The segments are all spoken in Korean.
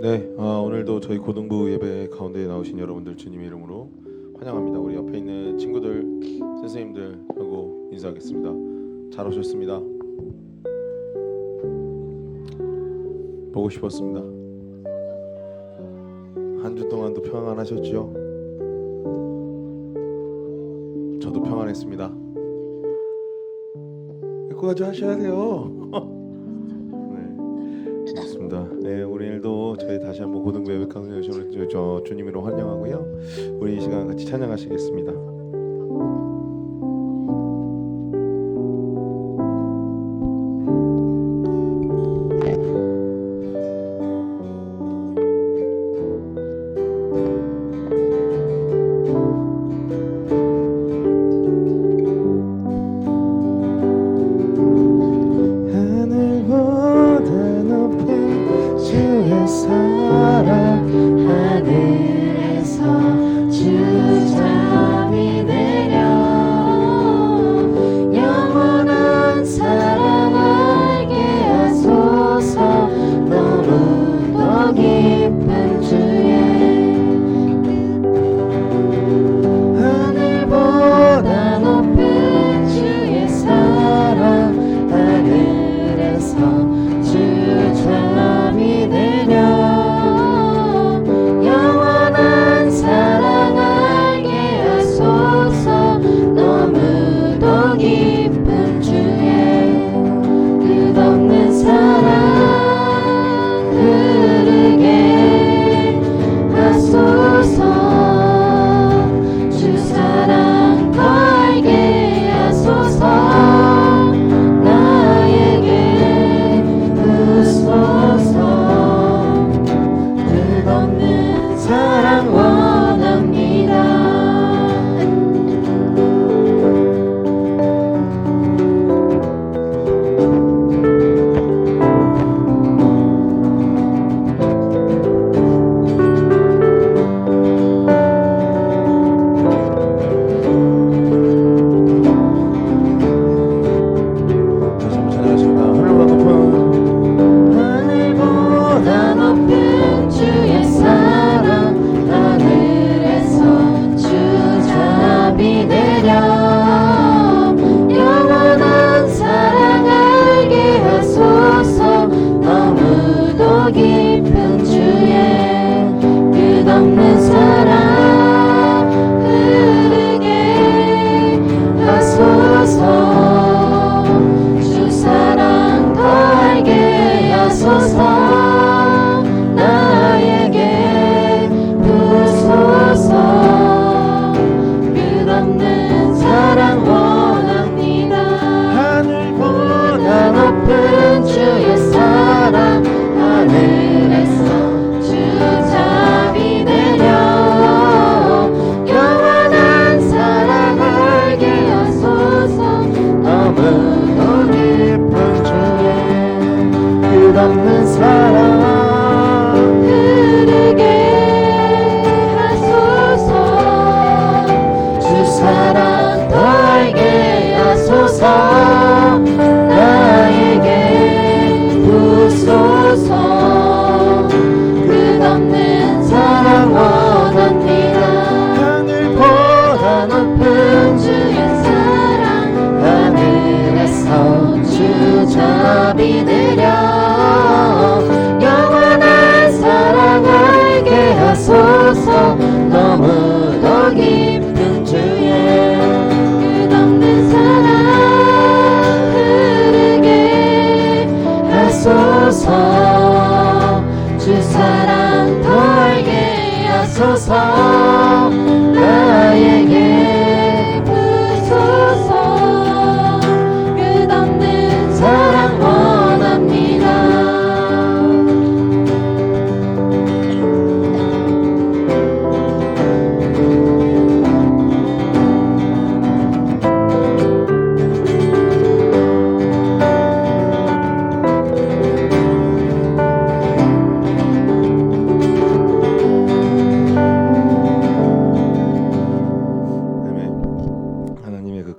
네, 오늘도 저희 고등부 예배 가운데에 나오신 여러분들 주님의 이름으로 환영합니다. 우리 옆에 있는 친구들, 선생님들 하고 인사하겠습니다. 잘 오셨습니다. 보고 싶었습니다. 한 주 동안도 평안하셨죠? 저도 평안했습니다. 여기까지 하셔야 돼요. 네, 오늘도 저희 다시 한번 고등부 예배 가운데 주님으로 환영하고요. 우리 이 시간 같이 찬양하시겠습니다.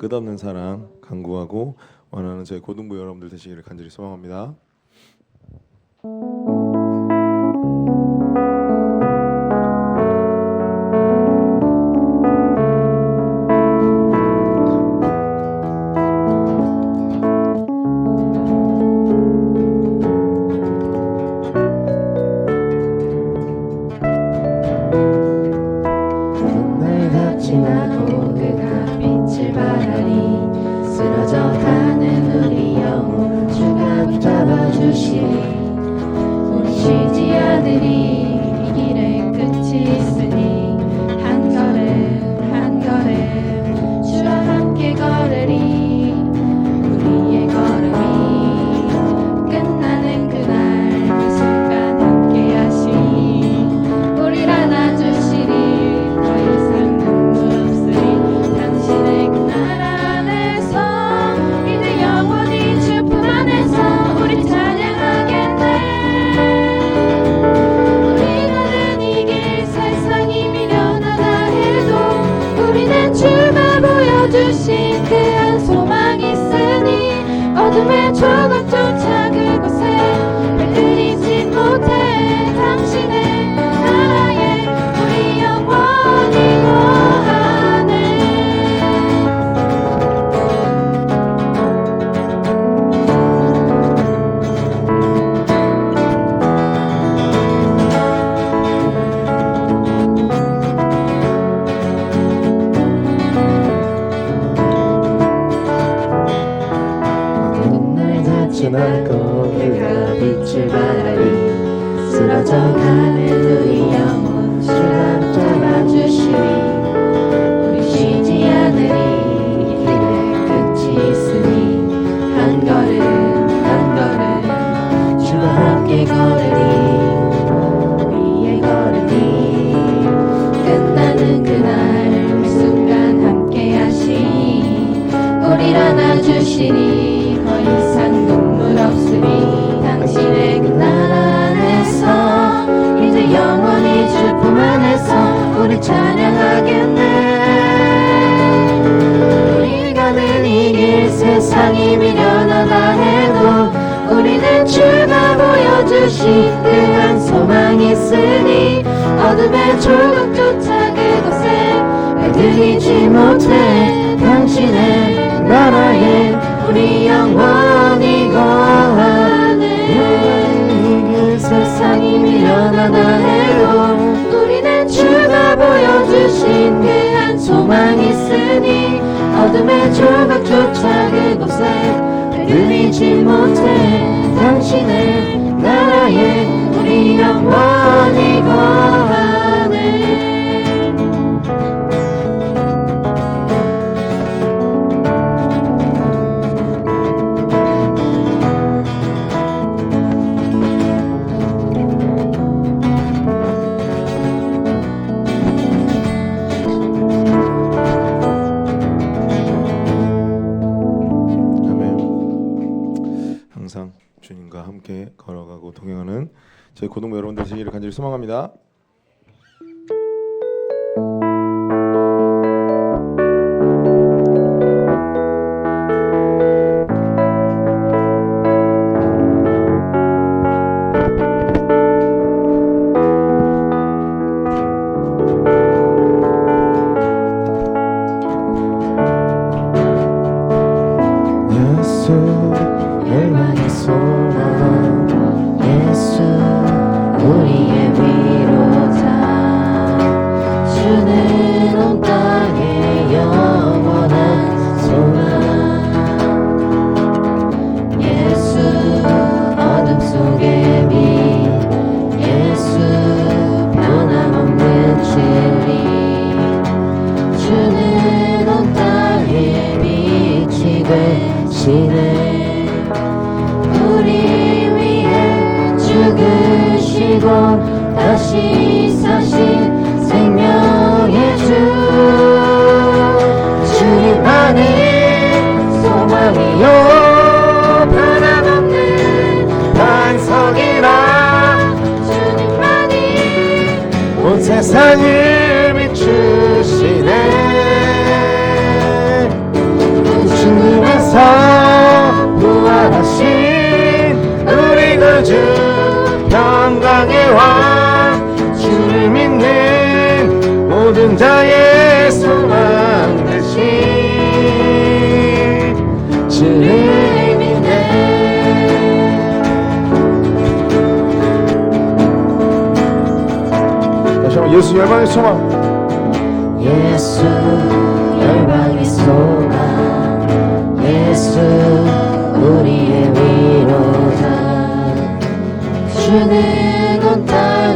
끝없는 사랑 간구하고 원하는 저희 고등부 여러분들 되시기를 간절히 소망합니다. 있으니 이 길에 끝이 있으니 한 걸음 한 걸음 주와 함께 걸으리. 우리의 걸음이 끝나는 그날 그 순간 함께 하시니 우리를 안아주시리. 더 이상 눈물 없으리. 당신의 그 나라 안에서 이제 영원히 주 품 안에서 우리 찬양하겠네. 우리가 는 이 길 세상이 미련하다 해도 우리는 주가 보여주신 그 한 소망 있으니 어둠의 조각조차 그곳에 흔들리지 못해. 당신의 나라에 우리 영원히 거하네. 지나고 그가 빛을 발하리. 쓰러져가는 우리 영혼 주가 잡아주시리. 우리 쉬지 않으리. 이 길에 끝이 있으니 한 걸음 한 걸음 주와 함께 걸으리. 우리의 걸음이 끝나는 그날 그 순간 함께 하시니 우리를 안아주시니. 더 이상 눈물 없으리. 당신의 그 나라 안에서 이제 영원히 주 품 안에서 우리 찬양하겠네. 우리 가는 이 길 세상이 미련하다 해도 우리는 주가 보여주신 그 한 소망 있으니 어둠의 조각조차 그곳에 흔들리지 못해. 당신의 나라에 우리 영원히 거하네. 이 길 세상이 미련하다 해도 우리는 주가 보여주신 그 한 소망 있으니 어둠의 조각조차 그곳에 흔들리지 못해. 당신의 나라에 우리 영원히 거하네. 항상 주님과 함께 걸어가고 동행하는 제 고등부 여러분들 되시기를 간절히 소망합니다. 예수 열망의 소망, 예수 우리의 위로자. 주는 온 땅의 영원한 소망. 예수 어둠 속의 빛, 예수 변함없는 진리. 주는 온 땅의 빛이 되시네. 우리 위해 죽으시고 다시 사신 생명의 주. 주님만이 소망이요 변함없는 반석이라. 주님만이 온 세상을 비추시네. 주님에서 부활하신 우리 구주 평강의 왕. 주를 믿는 모든 자의 소망 되신 주를 믿네. 다시 한번 예수 열방의 소망. 예수 열방의 소망. 예수 우리의 위로자. 주는 온 땅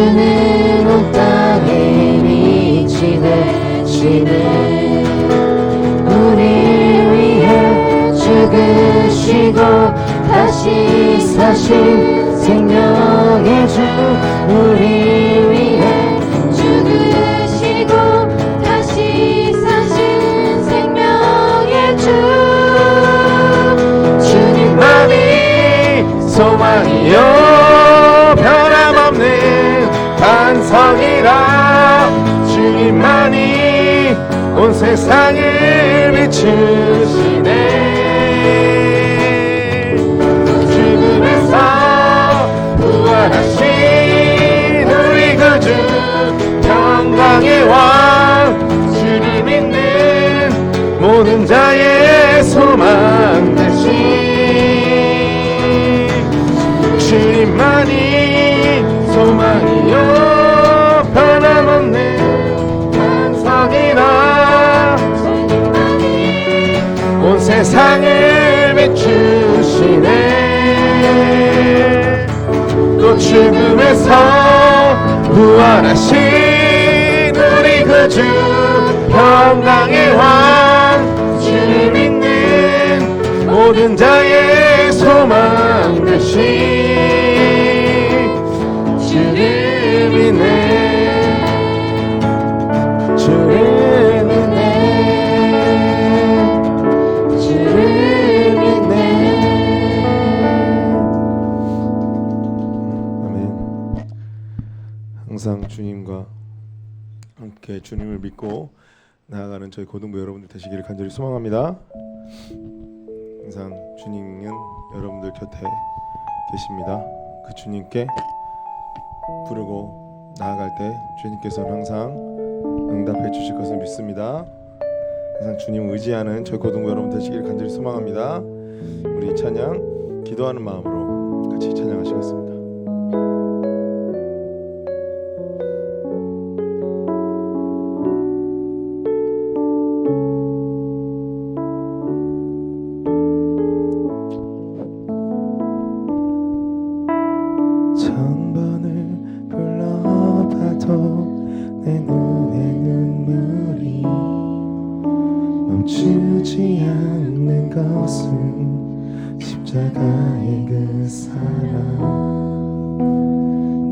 주는 온 땅에 빛이 되시네. 우리 위해 죽으시고 다시 사신 생명의 주, 우리 위해 죽으시고 다시 사신 생명의 주, 주님만이 소망이요 변함없는 반석이라. 주님만이 온 세상을 비추시네. 죽음에서 부활하신 우리 구주 평강의 왕, 주님 믿는 모든 자의 소망 되신 주님만이 소망이요 변함없는 반석이라. 온 세상을 비추시네. 또 죽음에서 부활하신 우리 구주 평강의 왕, 주를 믿는 모든 자의 소망 되신 주를 믿네. 주를 믿네. 주를 믿네. 아멘. 항상 주님과 함께 주님을 믿고 나아가는 저희 고등부 여러분들 되시기를 간절히 소망합니다. 항상 주님은 여러분들 곁에 계십니다. 그 주님께 부르고 나아갈 때 주님께서는 항상 응답해 주실 것을 믿습니다. 항상 주님을 의지하는 저희 고등부 여러분 되시기를 간절히 소망합니다. 우리 찬양 기도하는 마음으로 같이 찬양하시겠습니다. 천번을 불러봐도 내 눈에 눈물이 멈추지 않는 것은 십자가의 그 사랑.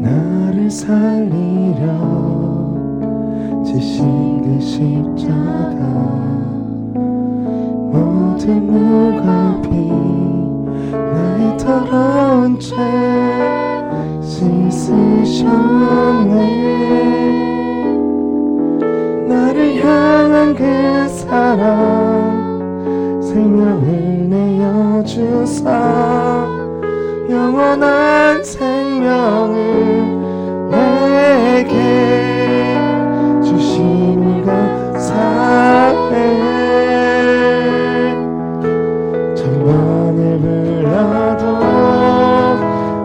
나를 살리려 지신 그 십자가, 모든 물과 피 나의 더러운 죄 씻으셨네. 나를 향한 그 사랑 생명을 내어주사 영원한 생명을 내게 주심이 감사해. 천번을 불러도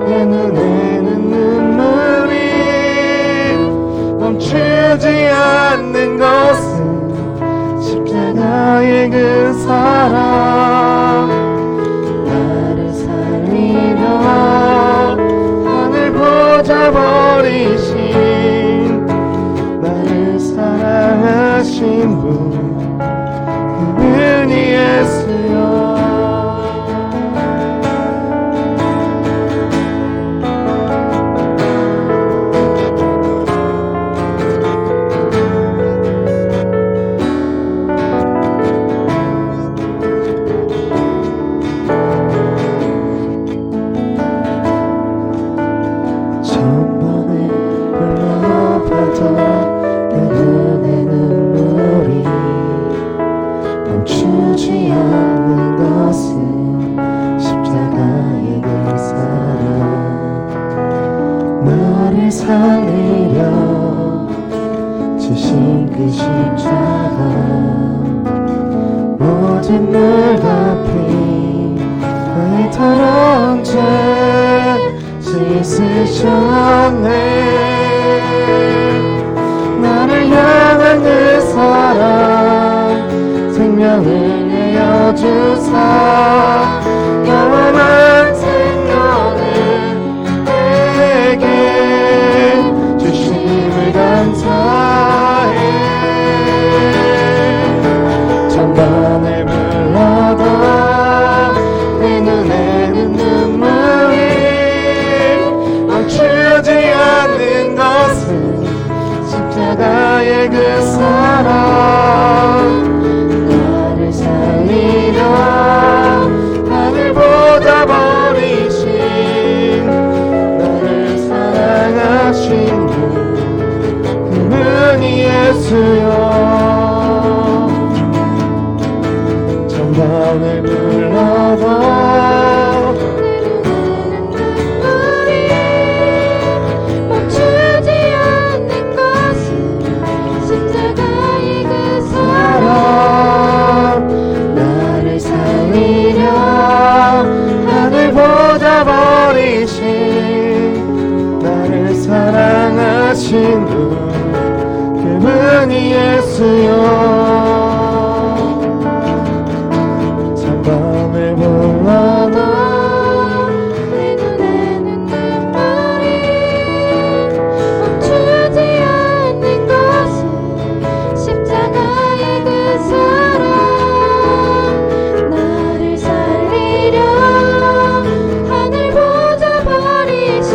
내 눈에는 눈물이 멈추지 않는 것은 십자가의 그 사랑. 나를 살리려 하늘 보좌 버리신 나를 사랑하신 분, 그분이 예수여. 살리려 주신 그 십자가, 모든 물과 피 나의 더러운 죄 씻으셨네. 나를 향한 그 사랑 생명을 내어주사 영원한 생명을 내게 예수여 천번을 불러도 멈추지 않는 것은 십자가의 그 사랑 나를 살리려 하늘 보자 버리신 나를 사랑하신 분 그분이 예수여 천번을 불러도 내 눈에는 눈물이 멈추지 않는 것은 십자가의 그 사랑 나를 살리려 하늘 보자 버리신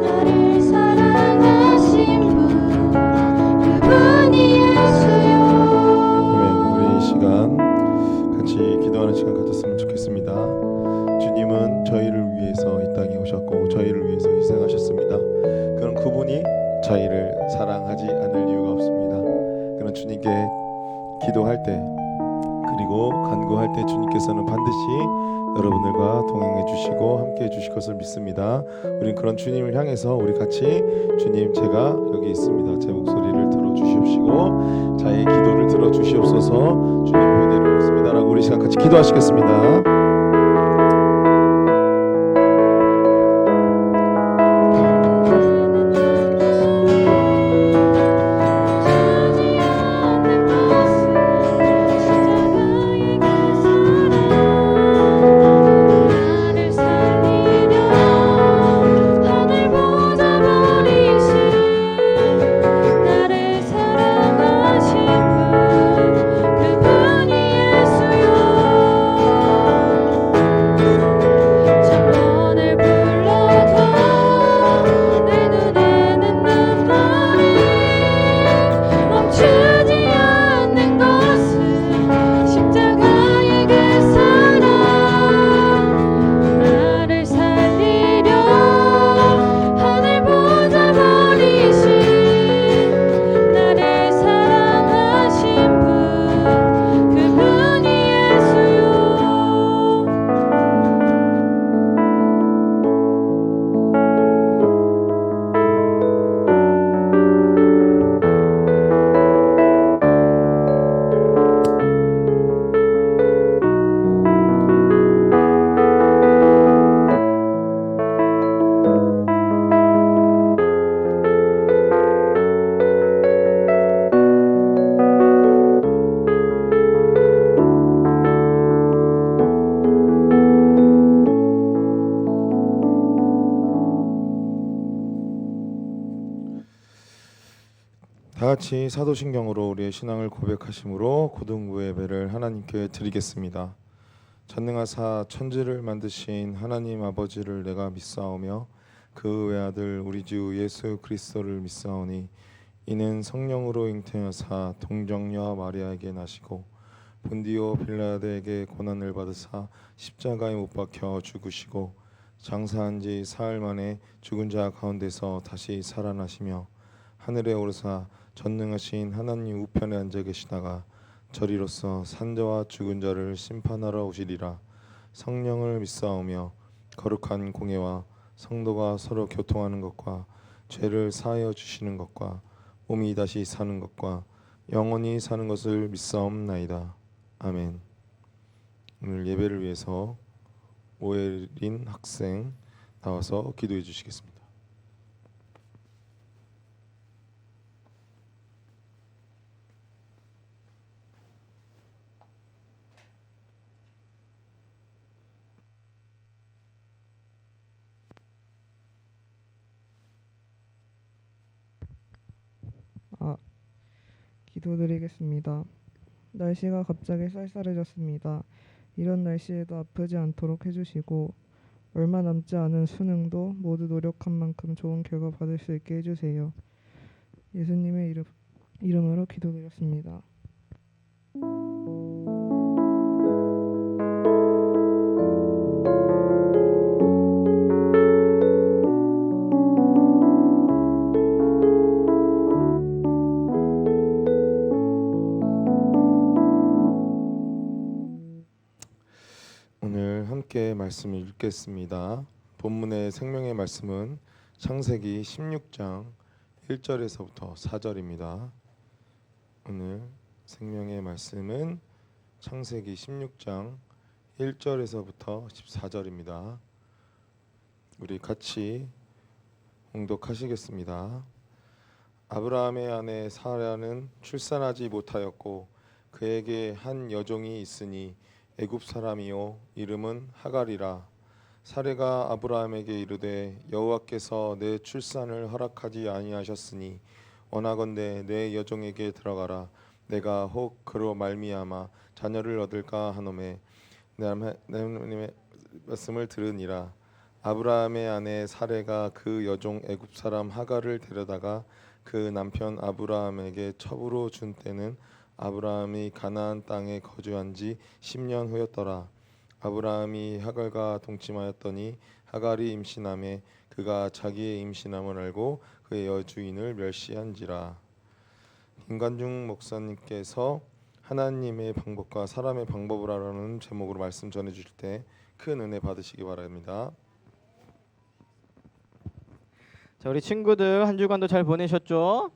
나를 사랑하신 분 그분이 예수요. 우리 이 시간 같이 기도하는 시간 가졌으면 좋겠습니다. 주님은 저희를 위해서 이 땅에 오셨고 저희를 위해서 희생하셨습니다. 그런 그분이 저희를 사랑하지 않을 이유가 없습니다. 그런 주님께 기도할 때 그리고 간구할 때 주님께서는 반드시 여러분들과 동행해 주시고 함께 해 주실 것을 믿습니다. 우린 그런 주님을 향해서 우리 같이 주님 제가 여기 있습니다. 제 목소리를 들어주시옵시고 자의 기도를 들어주시옵소서 주님 은혜를 받습니다 라고 우리 시간 같이 기도하시겠습니다. 나를 살리려 하늘 보자 버리신 나를 사랑하신 분 그분이 예수요 천번을 불러도 내 눈에는 눈물이 멈추지 않는 것은 십자가의 그 사랑 나를 살리려 하늘 보자 버리신 나를 사랑하신 분 그분이 예수요. 다 같이 사도신경으로 우리의 신앙을 고백하심으로 고등부 예배를 하나님께 드리겠습니다. 전능하사 천지를 만드신 하나님 아버지를 내가 믿사오며 그 외아들 우리 주 예수 그리스도를 믿사오니 이는 성령으로 잉태하사 동정녀 마리아에게 나시고 본디오 빌라드에게 고난을 받으사 십자가에 못 박혀 죽으시고 장사한 지 사흘 만에 죽은 자 가운데서 다시 살아나시며 하늘에 오르사 전능하신 하나님 우편에 앉아 계시다가 저리로서 산자와 죽은 자를 심판하러 오시리라. 성령을 믿사오며 거룩한 공예와 성도가 서로 교통하는 것과 죄를 사하여 주시는 것과 몸이 다시 사는 것과 영원히 사는 것을 믿사옵나이다. 아멘. 오늘 예배를 위해서 오예린 학생 나와서 기도해 주시겠습니다. 기도드리겠습니다. 날씨가 갑자기 쌀쌀해졌습니다. 이런 날씨에도 아프지 않도록 해주시고 얼마 남지 않은 수능도 모두 노력한 만큼 좋은 결과 받을 수 있게 해주세요. 예수님의 이름으로 기도드렸습니다. 말씀을 읽겠습니다. 본문의 생명의 말씀은 창세기 16장 1절에서부터 4절입니다. 오늘 생명의 말씀은 창세기 16장 1절에서부터 14절입니다. 우리 같이 봉독하시겠습니다. 아브라함의 아내 사라는 출산하지 못하였고 그에게 한 여종이 있으니 애굽 사람이요 이름은 하갈이라. 사레가 아브라함에게 이르되 여호와께서 내 출산을 허락하지 아니하셨으니 원하건대 내 여종에게 들어가라. 내가 혹 그로 말미암아 자녀를 얻을까 하노매 내 하나님의 말씀을 들으니라. 아브라함의 아내 사레가 그 여종 애굽 사람 하갈을 데려다가 그 남편 아브라함에게 첩으로 준 때는 아브라함이 가나안 땅에 거주한 지 10년 후였더라. 아브라함이 하갈과 동침하였더니 하갈이 임신하매 그가 자기의 임신함을 알고 그의 여주인을 멸시한지라. 김관중 목사님께서 하나님의 방법과 사람의 방법을 알아라는 제목으로 말씀 전해주실 때 큰 은혜 받으시기 바랍니다. 자, 우리 친구들 한 주간도 잘 보내셨죠?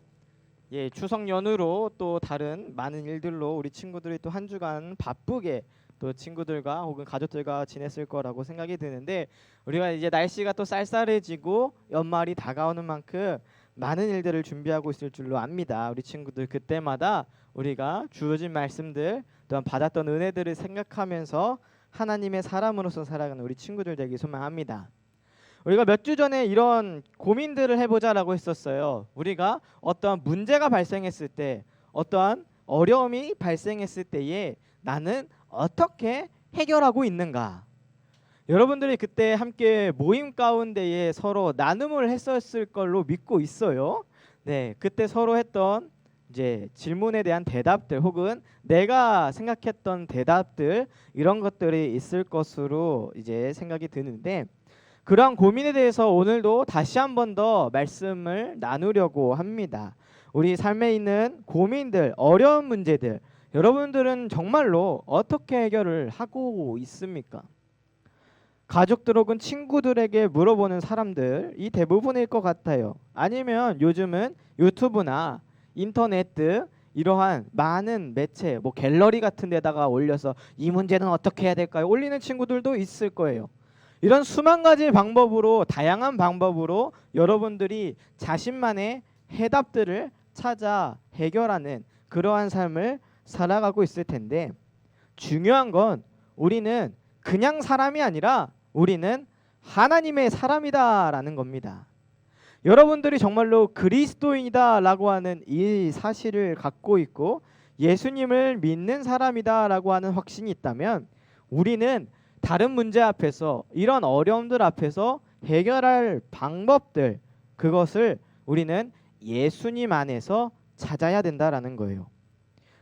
예, 추석 연휴로 또 다른 많은 일들로 우리 친구들이 또 한 주간 바쁘게 또 친구들과 혹은 가족들과 지냈을 거라고 생각이 드는데, 우리가 이제 날씨가 또 쌀쌀해지고 연말이 다가오는 만큼 많은 일들을 준비하고 있을 줄로 압니다. 우리 친구들 그때마다 우리가 주어진 말씀들 또한 받았던 은혜들을 생각하면서 하나님의 사람으로서 살아가는 우리 친구들 되기 소망합니다. 우리가 몇 주 전에 이런 고민들을 해보자라고 했었어요. 우리가 어떠한 문제가 발생했을 때, 어떠한 어려움이 발생했을 때에 나는 어떻게 해결하고 있는가? 여러분들이 그때 함께 모임 가운데에 서로 나눔을 했었을 걸로 믿고 있어요. 네, 그때 서로 했던 이제 질문에 대한 대답들 혹은 내가 생각했던 대답들, 이런 것들이 있을 것으로 이제 생각이 드는데, 그러한 고민에 대해서 오늘도 다시 한 번 더 말씀을 나누려고 합니다. 우리 삶에 있는 고민들, 어려운 문제들, 여러분들은 정말로 어떻게 해결을 하고 있습니까? 가족들 혹은 친구들에게 물어보는 사람들이 대부분일 것 같아요. 아니면 요즘은 유튜브나 인터넷 등 이러한 많은 매체, 뭐 갤러리 같은 데다가 올려서 이 문제는 어떻게 해야 될까요? 올리는 친구들도 있을 거예요. 이런 수만 가지 방법으로, 다양한 방법으로 여러분들이 자신만의 해답들을 찾아 해결하는 그러한 삶을 살아가고 있을 텐데, 중요한 건 우리는 그냥 사람이 아니라 우리는 하나님의 사람이다라는 겁니다. 여러분들이 정말로 그리스도인이다라고 하는 이 사실을 갖고 있고 예수님을 믿는 사람이다라고 하는 확신이 있다면, 우리는 다른 문제 앞에서, 이런 어려움들 앞에서 해결할 방법들, 그것을 우리는 예수님 안에서 찾아야 된다라는 거예요.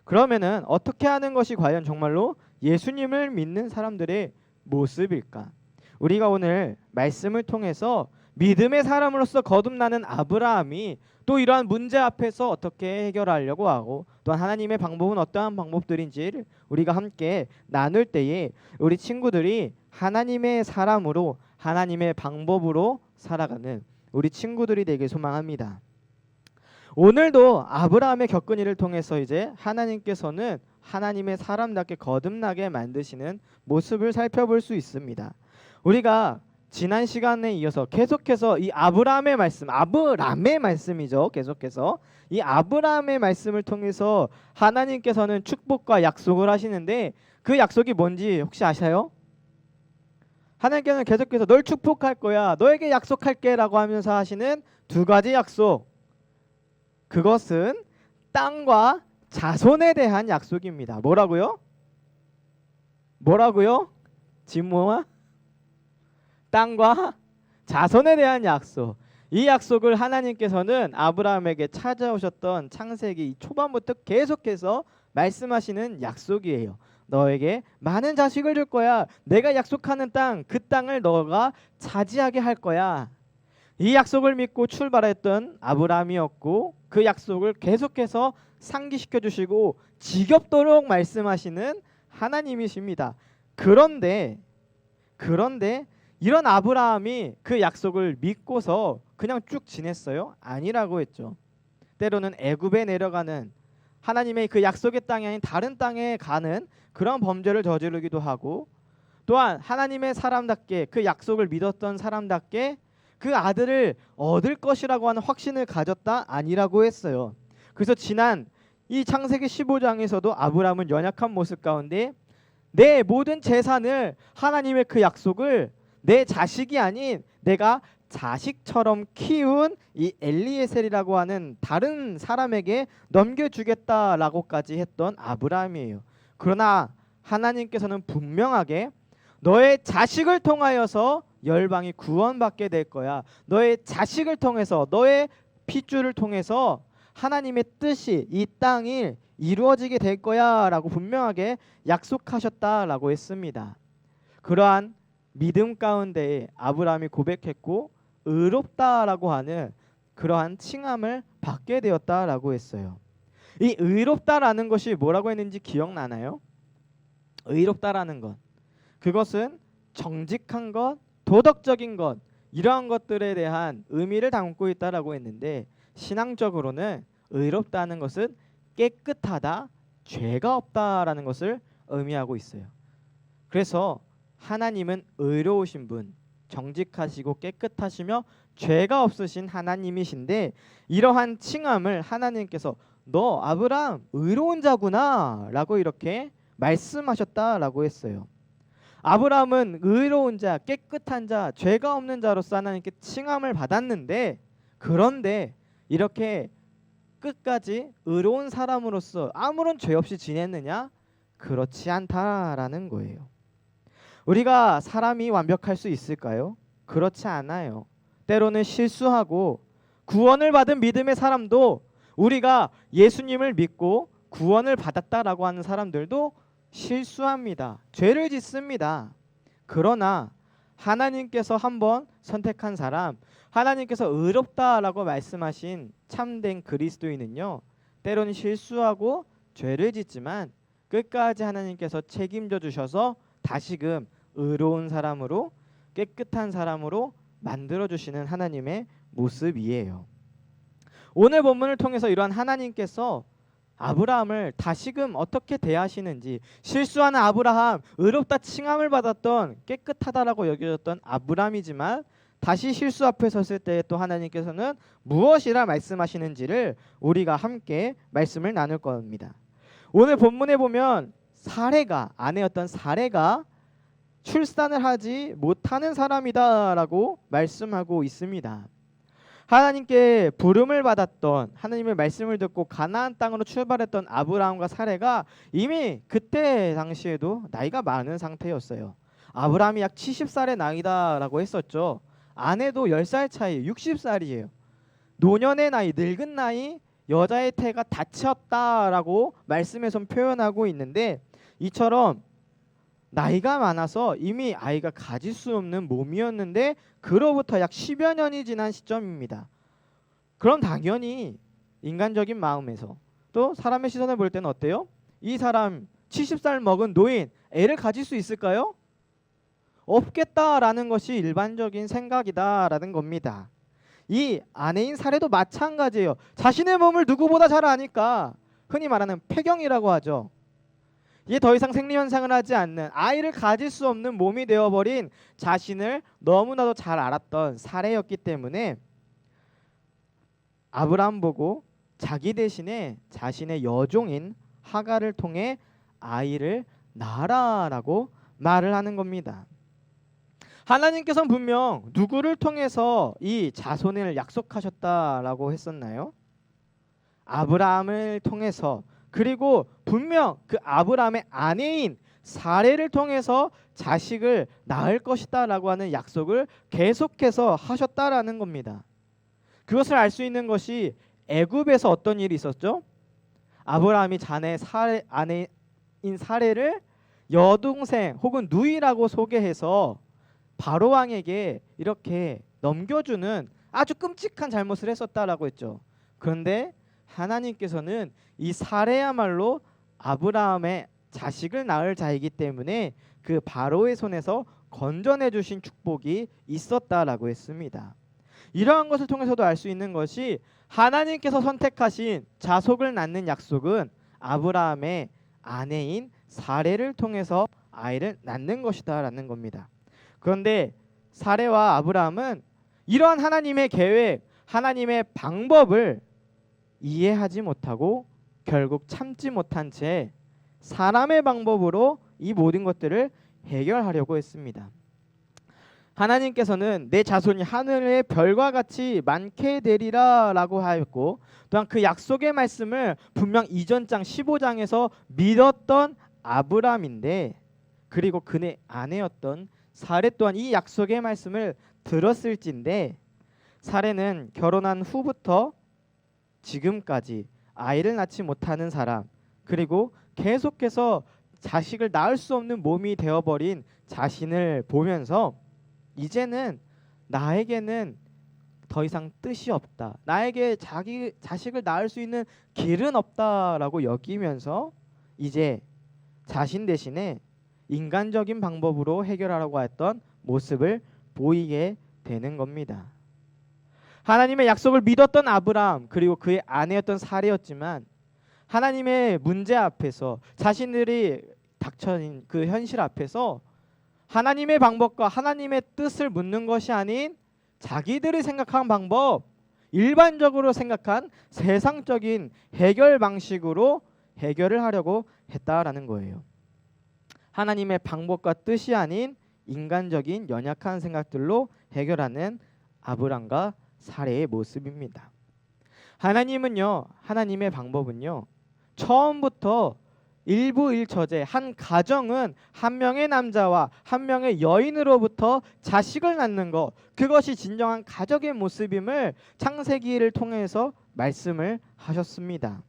그러면은 어떻게 하는 것이 과연 정말로 예수님을 믿는 사람들의 모습일까? 우리가 오늘 말씀을 통해서 믿음의 사람으로서 거듭나는 아브라함이 또 이러한 문제 앞에서 어떻게 해결하려고 하고, 또한 하나님의 방법은 어떠한 방법들인지를 우리가 함께 나눌 때에 우리 친구들이 하나님의 사람으로, 하나님의 방법으로 살아가는 우리 친구들이 되길 소망합니다. 오늘도 아브라함의 겪은 일을 통해서 이제 하나님께서는 하나님의 사람답게 거듭나게 만드시는 모습을 살펴볼 수 있습니다. 우리가 지난 시간에 이어서 계속해서 이 아브라함의 말씀이죠. 계속해서 이 아브라함의 말씀을 통해서 하나님께서는 축복과 약속을 하시는데, 그 약속이 뭔지 혹시 아셔요? 하나님께서는 계속해서 널 축복할 거야, 너에게 약속할게 라고 하면서 하시는 두 가지 약속, 그것은 땅과 자손에 대한 약속입니다. 뭐라고요? 진모아? 땅과 자손에 대한 약속. 이 약속을 하나님께서는 아브라함에게 찾아오셨던 창세기 초반부터 계속해서 말씀하시는 약속이에요. 너에게 많은 자식을 줄 거야. 내가 약속하는 땅, 그 땅을 너가 차지하게 할 거야. 이 약속을 믿고 출발했던 아브라함이었고, 그 약속을 계속해서 상기시켜 주시고 지겹도록 말씀하시는 하나님이십니다. 그런데 그런데 이런 아브라함이 그 약속을 믿고서 그냥 쭉 지냈어요? 아니라고 했죠. 때로는 애굽에 내려가는 하나님의 그 약속의 땅이 아닌 다른 땅에 가는 그런 범죄를 저지르기도 하고, 또한 하나님의 사람답게 그 약속을 믿었던 사람답게 그 아들을 얻을 것이라고 하는 확신을 가졌다? 아니라고 했어요. 그래서 지난 이 창세기 15장에서도 아브라함은 연약한 모습 가운데 내 모든 재산을, 하나님의 그 약속을 내 자식이 아닌 내가 자식처럼 키운 이 엘리에셀이라고 하는 다른 사람에게 넘겨주겠다라고까지 했던 아브라함이에요. 그러나 하나님께서는 분명하게 너의 자식을 통하여서 열방이 구원받게 될 거야. 너의 자식을 통해서, 너의 핏줄을 통해서 하나님의 뜻이 이 땅이 이루어지게 될 거야 라고 분명하게 약속하셨다라고 했습니다. 그러한 믿음 가운데 아브라함이 고백했고 의롭다라고 하는 그러한 칭함을 받게 되었다라고 했어요. 이 의롭다라는 것이 뭐라고 했는지 기억나나요? 의롭다라는 것, 그것은 정직한 것, 도덕적인 것, 이러한 것들에 대한 의미를 담고 있다라고 했는데, 신앙적으로는 의롭다는 것은 깨끗하다, 죄가 없다라는 것을 의미하고 있어요. 그래서 하나님은 의로우신 분, 정직하시고 깨끗하시며 죄가 없으신 하나님이신데, 이러한 칭함을 하나님께서 너 아브라함 의로운 자구나 라고 이렇게 말씀하셨다라고 했어요. 아브라함은 의로운 자, 깨끗한 자, 죄가 없는 자로서 하나님께 칭함을 받았는데, 그런데 이렇게 끝까지 의로운 사람으로서 아무런 죄 없이 지냈느냐? 그렇지 않다라는 거예요. 우리가 사람이 완벽할 수 있을까요? 그렇지 않아요. 때로는 실수하고, 구원을 받은 믿음의 사람도, 우리가 예수님을 믿고 구원을 받았다라고 하는 사람들도 실수합니다. 죄를 짓습니다. 그러나 하나님께서 한번 선택한 사람, 하나님께서 의롭다라고 말씀하신 참된 그리스도인은요, 때로는 실수하고 죄를 짓지만 끝까지 하나님께서 책임져 주셔서 다시금 의로운 사람으로, 깨끗한 사람으로 만들어 주시는 하나님의 모습이에요. 오늘 본문을 통해서 이러한 하나님께서 아브라함을 다시금 어떻게 대하시는지, 실수하는 아브라함, 의롭다 칭함을 받았던 깨끗하다라고 여겨졌던 아브라함이지만 다시 실수 앞에 섰을 때 또 하나님께서는 무엇이라 말씀하시는지를 우리가 함께 말씀을 나눌 겁니다. 오늘 본문에 보면 사레가, 아내였던 사레가 출산을 하지 못하는 사람이다라고 말씀하고 있습니다. 하나님께 부름을 받았던, 하나님의 말씀을 듣고 가나안 땅으로 출발했던 아브라함과 사레가 이미 그때 당시에도 나이가 많은 상태였어요. 아브라함이 약 70살의 나이다라고 했었죠. 아내도 10살 차이, 60살이에요. 노년의 나이, 늙은 나이, 여자의 태가 닫혔다라고 말씀에서 표현하고 있는데, 이처럼 나이가 많아서 이미 아이가 가질 수 없는 몸이었는데 그로부터 약 10여 년이 지난 시점입니다. 그럼 당연히 인간적인 마음에서, 또 사람의 시선을 볼 때는 어때요? 이 사람 70살 먹은 노인, 애를 가질 수 있을까요? 없겠다라는 것이 일반적인 생각이다라는 겁니다. 이 아내인 사례도 마찬가지예요. 자신의 몸을 누구보다 잘 아니까 흔히 말하는 폐경이라고 하죠. 이게 더 이상 생리현상을 하지 않는, 아이를 가질 수 없는 몸이 되어버린 자신을 너무나도 잘 알았던 사례였기 때문에 아브라함 보고 자기 대신에 자신의 여종인 하갈을 통해 아이를 낳아라라고 말을 하는 겁니다. 하나님께서는 분명 누구를 통해서 이 자손을 약속하셨다라고 했었나요? 아브라함을 통해서, 그리고 분명 그 아브라함의 아내인 사레를 통해서 자식을 낳을 것이다라고 하는 약속을 계속해서 하셨다라는 겁니다. 그것을 알 수 있는 것이 애굽에서 어떤 일이 있었죠? 아브라함이 아내인 사레를 여동생 혹은 누이라고 소개해서 바로 왕에게 이렇게 넘겨주는 아주 끔찍한 잘못을 했었다라고 했죠. 그런데 하나님께서는 이 사레야말로 아브라함의 자식을 낳을 자이기 때문에 그 바로의 손에서 건져내 주신 축복이 있었다라고 했습니다. 이러한 것을 통해서도 알 수 있는 것이 하나님께서 선택하신 자손을 낳는 약속은 아브라함의 아내인 사레를 통해서 아이를 낳는 것이다라는 겁니다. 그런데 사레와 아브라함은 이러한 하나님의 계획, 하나님의 방법을 이해하지 못하고 결국 참지 못한 채 사람의 방법으로 이 모든 것들을 해결하려고 했습니다. 하나님께서는 내 자손이 하늘의 별과 같이 많게 되리라 라고 하였고, 또한 그 약속의 말씀을 분명 이전 장 15장에서 믿었던 아브라함인데, 그리고 그의 아내였던 사레 또한 이 약속의 말씀을 들었을진데, 사레는 결혼한 후부터 지금까지 아이를 낳지 못하는 사람, 그리고 계속해서 자식을 낳을 수 없는 몸이 되어버린 자신을 보면서 이제는 나에게는 더 이상 뜻이 없다, 나에게 자식을 낳을 수 있는 길은 없다라고 여기면서 이제 자신 대신에 인간적인 방법으로 해결하려고 했던 모습을 보이게 되는 겁니다. 하나님의 약속을 믿었던 아브라함, 그리고 그의 아내였던 사레였지만 하나님의 문제 앞에서, 자신들이 닥쳐진 그 현실 앞에서 하나님의 방법과 하나님의 뜻을 묻는 것이 아닌 자기들이 생각한 방법, 일반적으로 생각한 세상적인 해결 방식으로 해결을 하려고 했다라는 거예요. 하나님의 방법과 뜻이 아닌 인간적인 연약한 생각들로 해결하는 아브람과 사레의 모습입니다. 하나님은요, 하나님의 방법은요, 처음부터 일부일처제 한 가정은 한 명의 남자와 한 명의 여인으로부터 자식을 낳는 것, 그것이 진정한 가족의 모습임을 창세기를 통해서 말씀을 하셨습니다.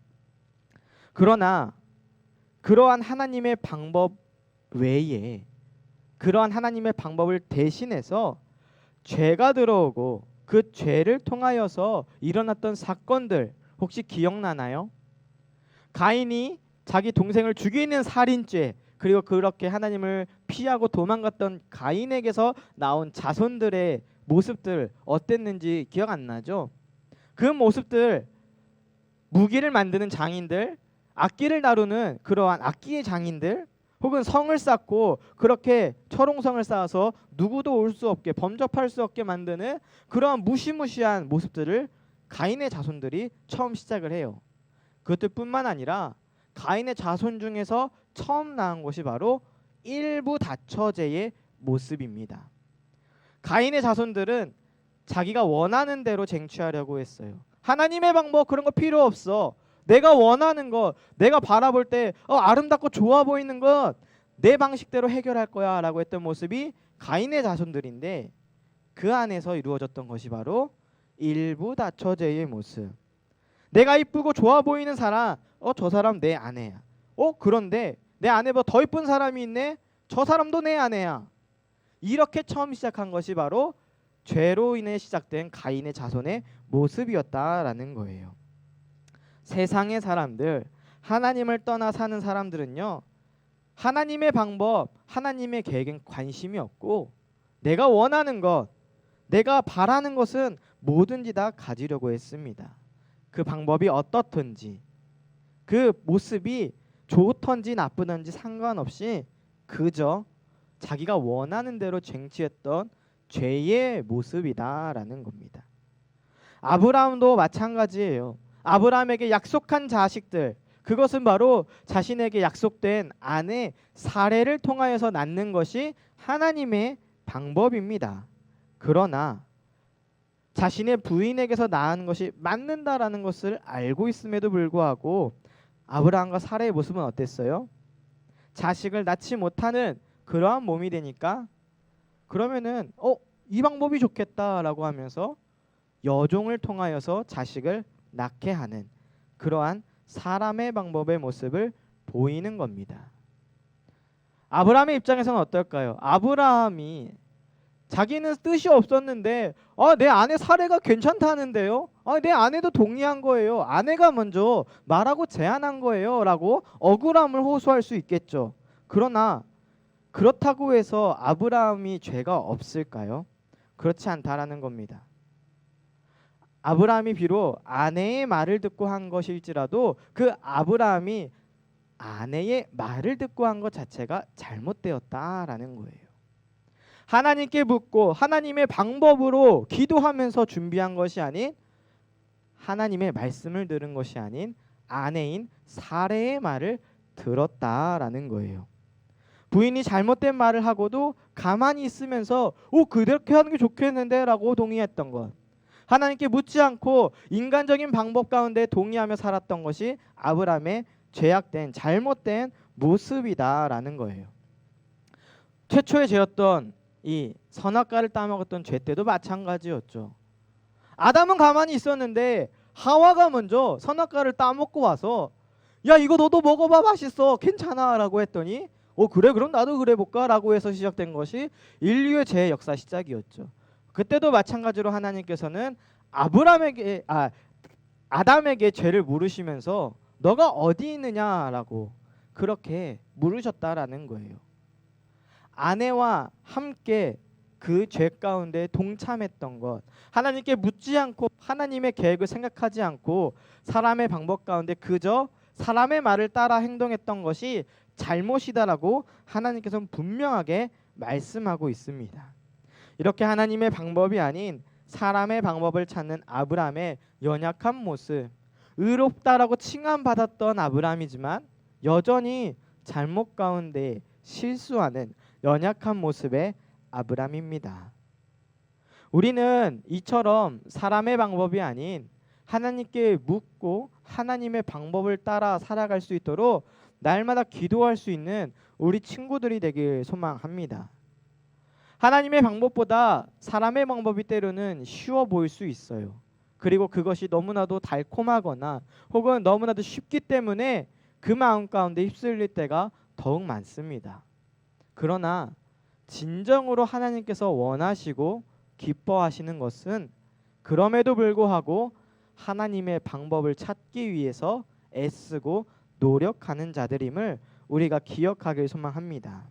그러나 그러한 하나님의 방법 외에, 그러한 하나님의 방법을 대신해서 죄가 들어오고 그 죄를 통하여서 일어났던 사건들 혹시 기억나나요? 가인이 자기 동생을 죽이는 살인죄, 그리고 그렇게 하나님을 피하고 도망갔던 가인에게서 나온 자손들의 모습들 어땠는지 기억 안 나죠? 그 모습들, 무기를 만드는 장인들, 악기를 다루는 그러한 악기의 장인들, 혹은 성을 쌓고 그렇게 철옹성을 쌓아서 누구도 올 수 없게, 범접할 수 없게 만드는 그러한 무시무시한 모습들을 가인의 자손들이 처음 시작을 해요. 그것뿐만 아니라 가인의 자손 중에서 처음 나온 것이 바로 일부 다처제의 모습입니다. 가인의 자손들은 자기가 원하는 대로 쟁취하려고 했어요. 하나님의 방법 그런 거 필요 없어. 내가 원하는 것, 내가 바라볼 때 아름답고 좋아 보이는 것, 내 방식대로 해결할 거야 라고 했던 모습이 가인의 자손들인데, 그 안에서 이루어졌던 것이 바로 일부 다처제의 모습. 내가 이쁘고 좋아 보이는 사람, 저 사람 내 아내야. 그런데 내 아내보다 더 이쁜 사람이 있네, 저 사람도 내 아내야. 이렇게 처음 시작한 것이 바로 죄로 인해 시작된 가인의 자손의 모습이었다라는 거예요. 세상의 사람들, 하나님을 떠나 사는 사람들은요, 하나님의 방법, 하나님의 계획엔 관심이 없고, 내가 원하는 것, 내가 바라는 것은 뭐든지 다 가지려고 했습니다. 그 방법이 어떻든지, 그 모습이 좋던지 나쁘던지 상관없이 그저 자기가 원하는 대로 쟁취했던 죄의 모습이다라는 겁니다. 아브라함도 마찬가지예요. 아브라함에게 약속한 자식들, 그것은 바로 자신에게 약속된 아내 사레를 통하여서 낳는 것이 하나님의 방법입니다. 그러나 자신의 부인에게서 낳은 것이 맞는다라는 것을 알고 있음에도 불구하고 아브라함과 사레의 모습은 어땠어요? 자식을 낳지 못하는 그러한 몸이 되니까 그러면은 이 방법이 좋겠다라고 하면서 여종을 통하여서 자식을 낳게 하는 그러한 사람의 방법의 모습을 보이는 겁니다. 아브라함의 입장에서는 어떨까요? 아브라함이 자기는 뜻이 없었는데 내 아내 사레가 괜찮다는데요? 내 아내도 동의한 거예요. 아내가 먼저 말하고 제안한 거예요. 라고 억울함을 호소할 수 있겠죠. 그러나 그렇다고 해서 아브라함이 죄가 없을까요? 그렇지 않다라는 겁니다. 아브라함이 비록 아내의 말을 듣고 한 것일지라도 그 아브라함이 아내의 말을 듣고 한 것 자체가 잘못되었다라는 거예요. 하나님께 묻고 하나님의 방법으로 기도하면서 준비한 것이 아닌 하나님의 말씀을 들은 것이 아닌 아내인 사레의 말을 들었다라는 거예요. 부인이 잘못된 말을 하고도 가만히 있으면서 그렇게 하는 게 좋겠는데 라고 동의했던 것, 하나님께 묻지 않고 인간적인 방법 가운데 동의하며 살았던 것이 아브라함의 죄악된 잘못된 모습이다라는 거예요. 최초의 죄였던 이 선악과를 따먹었던 죄 때도 마찬가지였죠. 아담은 가만히 있었는데 하와가 먼저 선악과를 따먹고 와서 야 이거 너도 먹어봐 맛있어 괜찮아 라고 했더니 그래 그럼 나도 그래 볼까 라고 해서 시작된 것이 인류의 죄의 역사 시작이었죠. 그때도 마찬가지로 하나님께서는 아담에게 죄를 물으시면서 너가 어디 있느냐라고 그렇게 물으셨다라는 거예요. 아내와 함께 그 죄 가운데 동참했던 것, 하나님께 묻지 않고 하나님의 계획을 생각하지 않고 사람의 방법 가운데 그저 사람의 말을 따라 행동했던 것이 잘못이다라고 하나님께서는 분명하게 말씀하고 있습니다. 이렇게 하나님의 방법이 아닌 사람의 방법을 찾는 아브라함의 연약한 모습, 의롭다라고 칭함받았던 아브라함이지만 여전히 잘못 가운데 실수하는 연약한 모습의 아브라함입니다. 우리는 이처럼 사람의 방법이 아닌 하나님께 묻고 하나님의 방법을 따라 살아갈 수 있도록 날마다 기도할 수 있는 우리 친구들이 되길 소망합니다. 하나님의 방법보다 사람의 방법이 때로는 쉬워 보일 수 있어요. 그리고 그것이 너무나도 달콤하거나 혹은 너무나도 쉽기 때문에 그 마음 가운데 휩쓸릴 때가 더욱 많습니다. 그러나 진정으로 하나님께서 원하시고 기뻐하시는 것은 그럼에도 불구하고 하나님의 방법을 찾기 위해서 애쓰고 노력하는 자들임을 우리가 기억하길 소망합니다.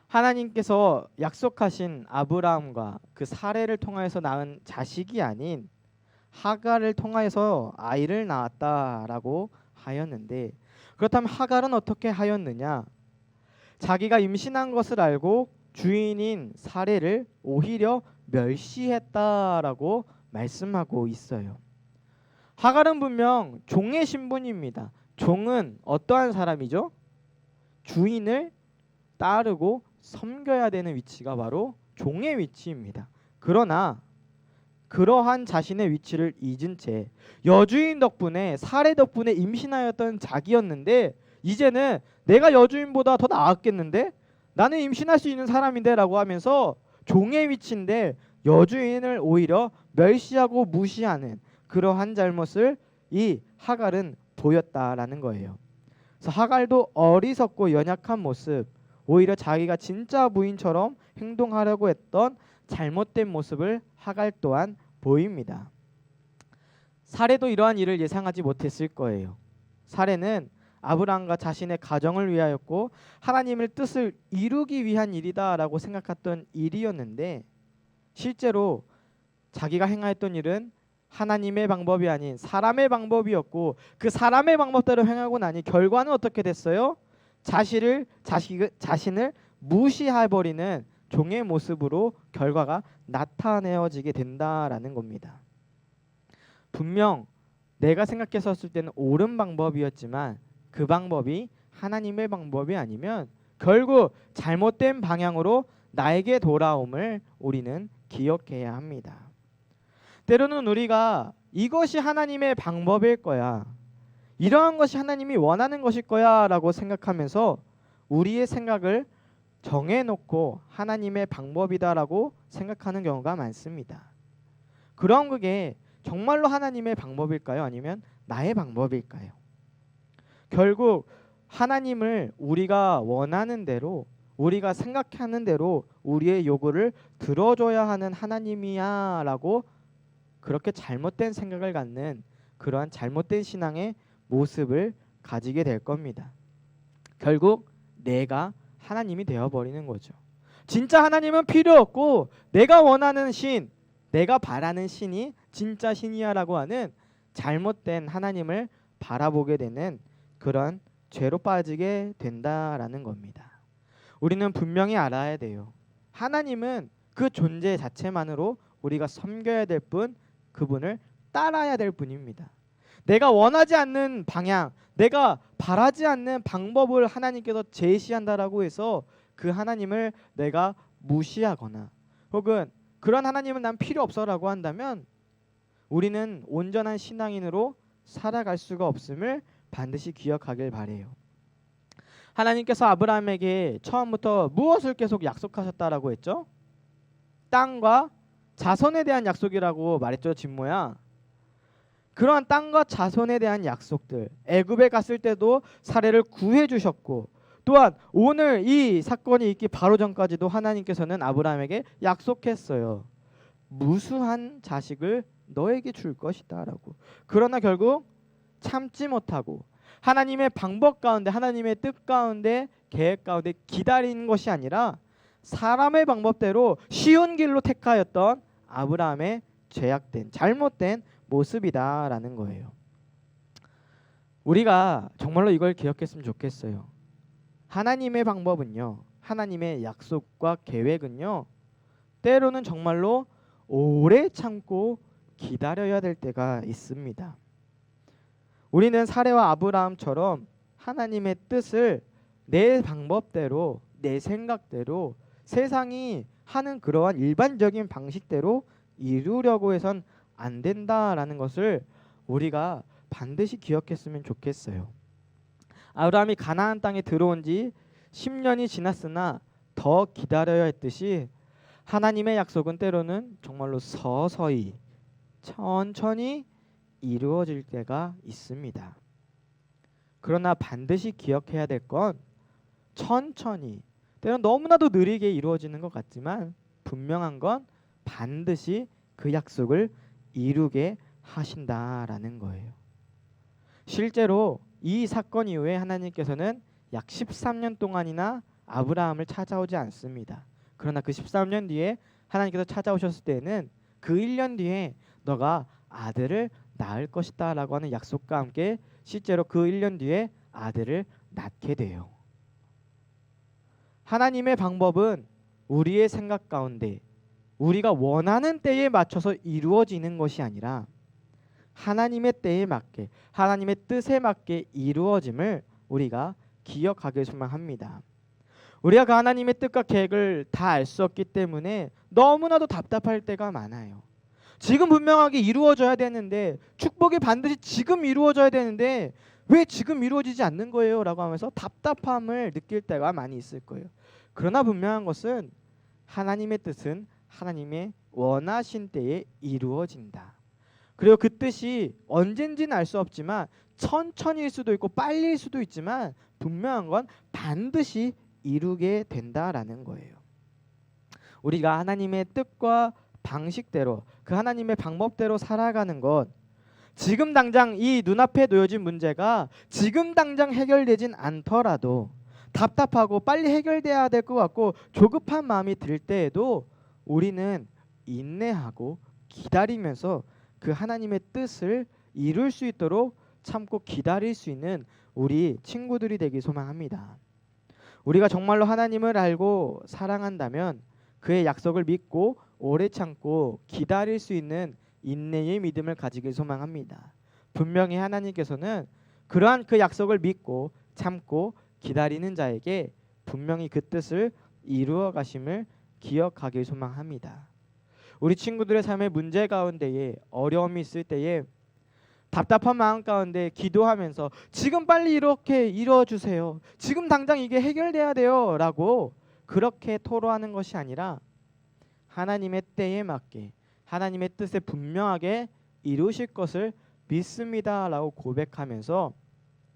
하나님께서 약속하신 아브라함과 그 사레를 통하여서 낳은 자식이 아닌 하갈을 통하여서 아이를 낳았다라고 하였는데, 그렇다면 하갈은 어떻게 하였느냐? 자기가 임신한 것을 알고 주인인 사레를 오히려 멸시했다라고 말씀하고 있어요. 하갈은 분명 종의 신분입니다. 종은 어떠한 사람이죠? 주인을 따르고 섬겨야 되는 위치가 바로 종의 위치입니다. 그러나 그러한 자신의 위치를 잊은 채 여주인 덕분에 사레 덕분에 임신하였던 자기였는데 이제는 내가 여주인보다 더 나았겠는데? 나는 임신할 수 있는 사람인데 라고 하면서 종의 위치인데 여주인을 오히려 멸시하고 무시하는 그러한 잘못을 이 하갈은 보였다라는 거예요. 그래서 하갈도 어리석고 연약한 모습, 오히려 자기가 진짜 부인처럼 행동하려고 했던 잘못된 모습을 하갈 또한 보입니다. 사레도 이러한 일을 예상하지 못했을 거예요. 사레는 아브라함과 자신의 가정을 위하였고 하나님의 뜻을 이루기 위한 일이다라고 생각했던 일이었는데 실제로 자기가 행하였던 일은 하나님의 방법이 아닌 사람의 방법이었고 그 사람의 방법대로 행하고 나니 결과는 어떻게 됐어요? 자신을 무시해버리는 종의 모습으로 결과가 나타내어지게 된다라는 겁니다. 분명 내가 생각했었을 때는 옳은 방법이었지만 그 방법이 하나님의 방법이 아니면 결국 잘못된 방향으로 나에게 돌아옴을 우리는 기억해야 합니다. 때로는 우리가 이것이 하나님의 방법일 거야, 이러한 것이 하나님이 원하는 것일 거야 라고 생각하면서 우리의 생각을 정해놓고 하나님의 방법이다라고 생각하는 경우가 많습니다. 그럼 그게 정말로 하나님의 방법일까요? 아니면 나의 방법일까요? 결국 하나님을 우리가 원하는 대로, 우리가 생각하는 대로 우리의 요구를 들어줘야 하는 하나님이야 라고 그렇게 잘못된 생각을 갖는 그러한 잘못된 신앙의 모습을 가지게 될 겁니다. 결국 내가 하나님이 되어버리는 거죠. 진짜 하나님은 필요 없고 내가 원하는 신, 내가 바라는 신이 진짜 신이야라고 하는 잘못된 하나님을 바라보게 되는 그런 죄로 빠지게 된다라는 겁니다. 우리는 분명히 알아야 돼요. 하나님은 그 존재 자체만으로 우리가 섬겨야 될 뿐, 그분을 따라야 될 뿐입니다. 내가 원하지 않는 방향, 내가 바라지 않는 방법을 하나님께서 제시한다라고 해서 그 하나님을 내가 무시하거나 혹은 그런 하나님은 난 필요 없어라고 한다면 우리는 온전한 신앙인으로 살아갈 수가 없음을 반드시 기억하길 바래요. 하나님께서 아브라함에게 처음부터 무엇을 계속 약속하셨다라고 했죠? 땅과 자손에 대한 약속이라고 말했죠, 진모야. 그러한 땅과 자손에 대한 약속들, 애굽에 갔을 때도 사례를 구해 주셨고, 또한 오늘 이 사건이 있기 바로 전까지도 하나님께서는 아브라함에게 약속했어요. 무수한 자식을 너에게 줄 것이다라고. 그러나 결국 참지 못하고 하나님의 방법 가운데, 하나님의 뜻 가운데, 계획 가운데 기다리는 것이 아니라 사람의 방법대로 쉬운 길로 택하였던 아브라함의 죄악된, 잘못된 모습이다라는 거예요. 우리가 정말로 이걸 기억했으면 좋겠어요. 하나님의 방법은요, 하나님의 약속과 계획은요, 때로는 정말로 오래 참고 기다려야 될 때가 있습니다. 우리는 사례와 아브라함처럼 하나님의 뜻을 내 방법대로, 내 생각대로, 세상이 하는 그러한 일반적인 방식대로 이루려고 해선 안 된다라는 것을 우리가 반드시 기억했으면 좋겠어요. 아브라함이 가나안 땅에 들어온 지 10년이 지났으나 더 기다려야 했듯이 하나님의 약속은 때로는 정말로 서서히, 천천히 이루어질 때가 있습니다. 그러나 반드시 기억해야 될 건 천천히, 때로는 너무나도 느리게 이루어지는 것 같지만 분명한 건 반드시 그 약속을 이루게 하신다라는 거예요. 실제로 이 사건 이후에 하나님께서는 약 13년 동안이나 아브라함을 찾아오지 않습니다. 그러나 그 13년 뒤에 하나님께서 찾아오셨을 때는 그 1년 뒤에 너가 아들을 낳을 것이다 라고 하는 약속과 함께 실제로 그 1년 뒤에 아들을 낳게 돼요. 하나님의 방법은 우리의 생각 가운데 우리가 원하는 때에 맞춰서 이루어지는 것이 아니라 하나님의 때에 맞게, 하나님의 뜻에 맞게 이루어짐을 우리가 기억하길 소망합니다. 우리가 그 하나님의 뜻과 계획을 다 알 수 없기 때문에 너무나도 답답할 때가 많아요. 지금 분명하게 이루어져야 되는데, 축복이 반드시 지금 이루어져야 되는데 왜 지금 이루어지지 않는 거예요? 라고 하면서 답답함을 느낄 때가 많이 있을 거예요. 그러나 분명한 것은 하나님의 뜻은 하나님의 원하신 때에 이루어진다. 그리고 그 뜻이 언젠지는 알 수 없지만 천천히일 수도 있고 빨리일 수도 있지만 분명한 건 반드시 이루게 된다라는 거예요. 우리가 하나님의 뜻과 방식대로, 그 하나님의 방법대로 살아가는 것, 지금 당장 이 눈앞에 놓여진 문제가 지금 당장 해결되진 않더라도 답답하고 빨리 해결돼야 될 것 같고 조급한 마음이 들 때에도 우리는 인내하고 기다리면서 그 하나님의 뜻을 이룰 수 있도록 참고 기다릴 수 있는 우리 친구들이 되길 소망합니다. 우리가 정말로 하나님을 알고 사랑한다면 그의 약속을 믿고 오래 참고 기다릴 수 있는 인내의 믿음을 가지길 소망합니다. 분명히 하나님께서는 그러한 그 약속을 믿고 참고 기다리는 자에게 분명히 그 뜻을 이루어 가심을 기억하길 소망합니다. 우리 친구들의 삶의 문제 가운데에 어려움이 있을 때에 답답한 마음 가운데 기도하면서 지금 빨리 이렇게 이루어주세요, 지금 당장 이게 해결돼야 돼요 라고 그렇게 토로하는 것이 아니라 하나님의 때에 맞게 하나님의 뜻에 분명하게 이루실 것을 믿습니다 라고 고백하면서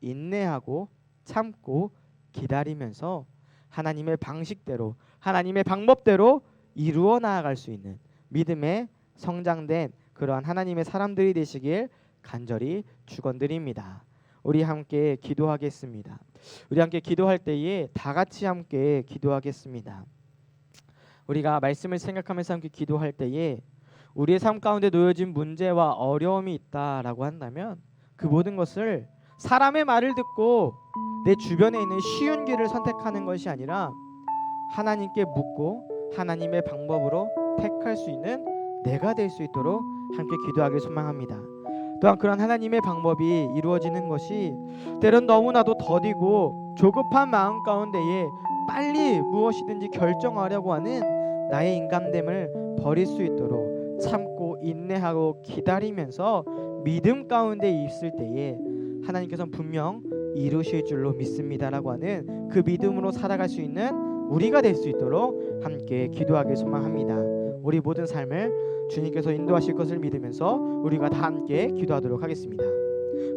인내하고 참고 기다리면서 하나님의 방식대로, 하나님의 방법대로 이루어 나아갈 수 있는 믿음의 성장된 그러한 하나님의 사람들이 되시길 간절히 축원드립니다. 우리 함께 기도하겠습니다. 우리 함께 기도할 때에 다 같이 함께 기도하겠습니다. 우리가 말씀을 생각하면서 함께 기도할 때에 우리의 삶 가운데 놓여진 문제와 어려움이 있다라고 한다면 그 모든 것을 사람의 말을 듣고 내 주변에 있는 쉬운 길을 선택하는 것이 아니라 하나님께 묻고 하나님의 방법으로 택할 수 있는 내가 될 수 있도록 함께 기도하길 소망합니다. 또한 그런 하나님의 방법이 이루어지는 것이 때론 너무나도 더디고 조급한 마음 가운데에 빨리 무엇이든지 결정하려고 하는 나의 인간됨을 버릴 수 있도록 참고 인내하고 기다리면서 믿음 가운데 있을 때에 하나님께서는 분명 이루실 줄로 믿습니다라고 하는 그 믿음으로 살아갈 수 있는 우리가 될 수 있도록 함께 기도하길 소망합니다. 우리 모든 삶을 주님께서 인도하실 것을 믿으면서 우리가 다 함께 기도하도록 하겠습니다.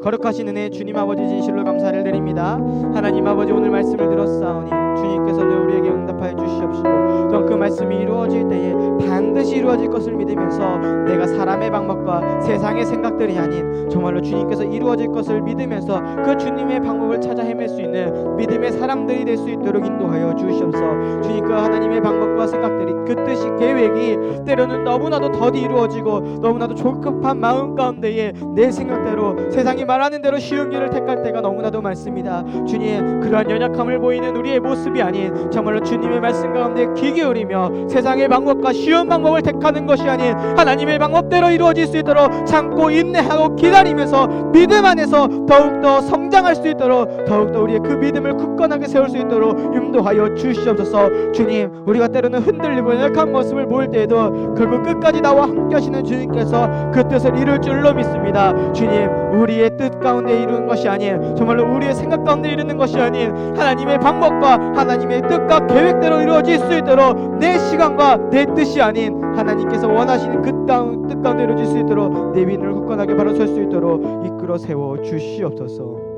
거룩하신 은혜 주님 아버지 진실로 감사를 드립니다. 하나님 아버지 오늘 말씀을 들었사오니 주님께서는 우리에게 응답하여 주시옵시고 또한 그 말씀이 이루어질 때에 반드시 이루어질 것을 믿으면서 내가 사람의 방법과 세상의 생각들이 아닌 정말로 주님께서 이루어질 것을 믿으면서 그 주님의 방법을 찾아 헤맬 수 있는 믿음의 사람들이 될 수 있도록 인도하여 주시옵소서. 주님 그 하나님의 방법과 생각들이 그 뜻이 계획이 때로는 너무나도 더디 이루어지고 너무나도 조급한 마음 가운데에 내 생각대로 세상이 말하는 대로 쉬운 길을 택할 때가 너무나도 많습니다. 주님 그러한 연약함을 보이는 우리의 모습이 아닌 정말로 주님의 말씀 가운데 귀 기울이며 세상의 방법과 쉬운 방법을 택하는 것이 아닌 하나님의 방법대로 이루어질 수 있도록 참고 인내하고 기다리면서 믿음 안에서 더욱더 성장할 수 있도록 더욱더 우리의 그 믿음을 굳건하게 세울 수 있도록 인도하여 주시옵소서. 주님 우리가 때로는 흔들리고 연약한 모습을 보일 때에도 결국 끝까지 나와 함께 하시는 주님께서 그 뜻을 이룰 줄로 믿습니다. 주님 우리의 뜻 가운데 이루는 것이 아닌 정말로 우리의 생각 가운데 이루는 것이 아닌 하나님의 방법과 하나님의 뜻과 계획대로 이루어질 수 있도록 내 시간과 내 뜻이 아닌 하나님께서 원하시는 그 뜻 가운데 이루어질 수 있도록 내 믿음을 굳건하게 바로 설 수 있도록 이끌어 세워 주시옵소서.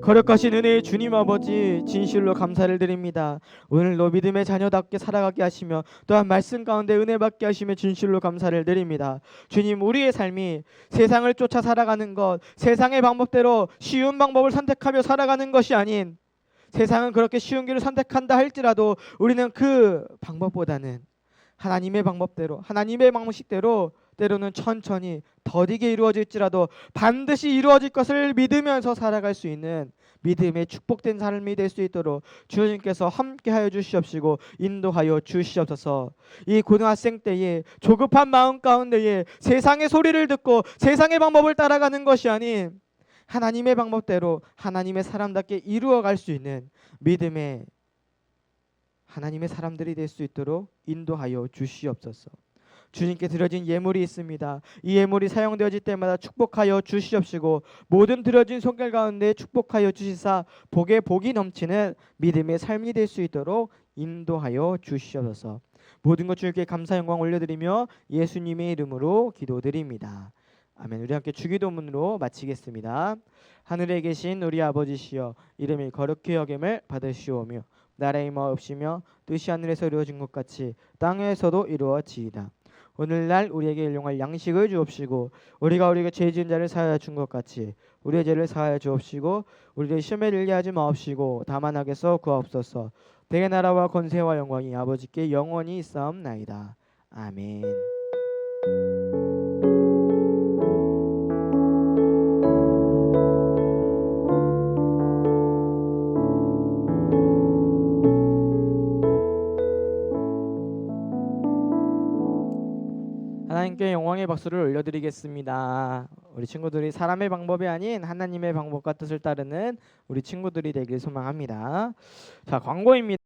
거룩하신 은혜의 주님 아버지 진실로 감사를 드립니다. 오늘도 믿음의 자녀답게 살아가게 하시며 또한 말씀 가운데 은혜 받게 하시며 진실로 감사를 드립니다. 주님 우리의 삶이 세상을 쫓아 살아가는 것 세상의 방법대로 쉬운 방법을 선택하며 살아가는 것이 아닌 세상은 그렇게 쉬운 길을 선택한다 할지라도 우리는 그 방법보다는 하나님의 방법대로 하나님의 방식대로 때로는 천천히 더디게 이루어질지라도 반드시 이루어질 것을 믿으면서 살아갈 수 있는 믿음의 축복된 삶이 될 수 있도록 주님께서 함께하여 주시옵시고 인도하여 주시옵소서. 이 고등학생 때에 조급한 마음 가운데에 세상의 소리를 듣고 세상의 방법을 따라가는 것이 아닌 하나님의 방법대로 하나님의 사람답게 이루어갈 수 있는 믿음의 하나님의 사람들이 될 수 있도록 인도하여 주시옵소서. 주님께 드려진 예물이 있습니다. 이 예물이 사용되어질 때마다 축복하여 주시옵시고 모든 드려진 손길 가운데 축복하여 주시사 복에 복이 넘치는 믿음의 삶이 될 수 있도록 인도하여 주시옵소서. 모든 것 주님께 감사 영광 올려드리며 예수님의 이름으로 기도드립니다. 아멘. 우리 함께 주기도문으로 마치겠습니다. 하늘에 계신 우리 아버지시여 이름이 거룩히 여김을 받으시오며 나라의 마옵시며 뜻이 하늘에서 이루어진 것 같이 땅에서도 이루어지이다. 오늘날 우리에게 일용할 양식을 주옵시고 우리가 우리에게 죄 지은 자를 사하여 준 것 같이 우리의 죄를 사하여 주옵시고 우리를 시험에 들게 하지 마옵시고 다만 악에서 구하옵소서. 대개 나라와 권세와 영광이 아버지께 영원히 있사옵나이다. 아멘. 하나님께 영광의 박수를 올려드리겠습니다. 우리 친구들이 사람의 방법이 아닌 하나님의 방법과 뜻을 따르는 우리 친구들이 되길 소망합니다. 자, 광고입니다.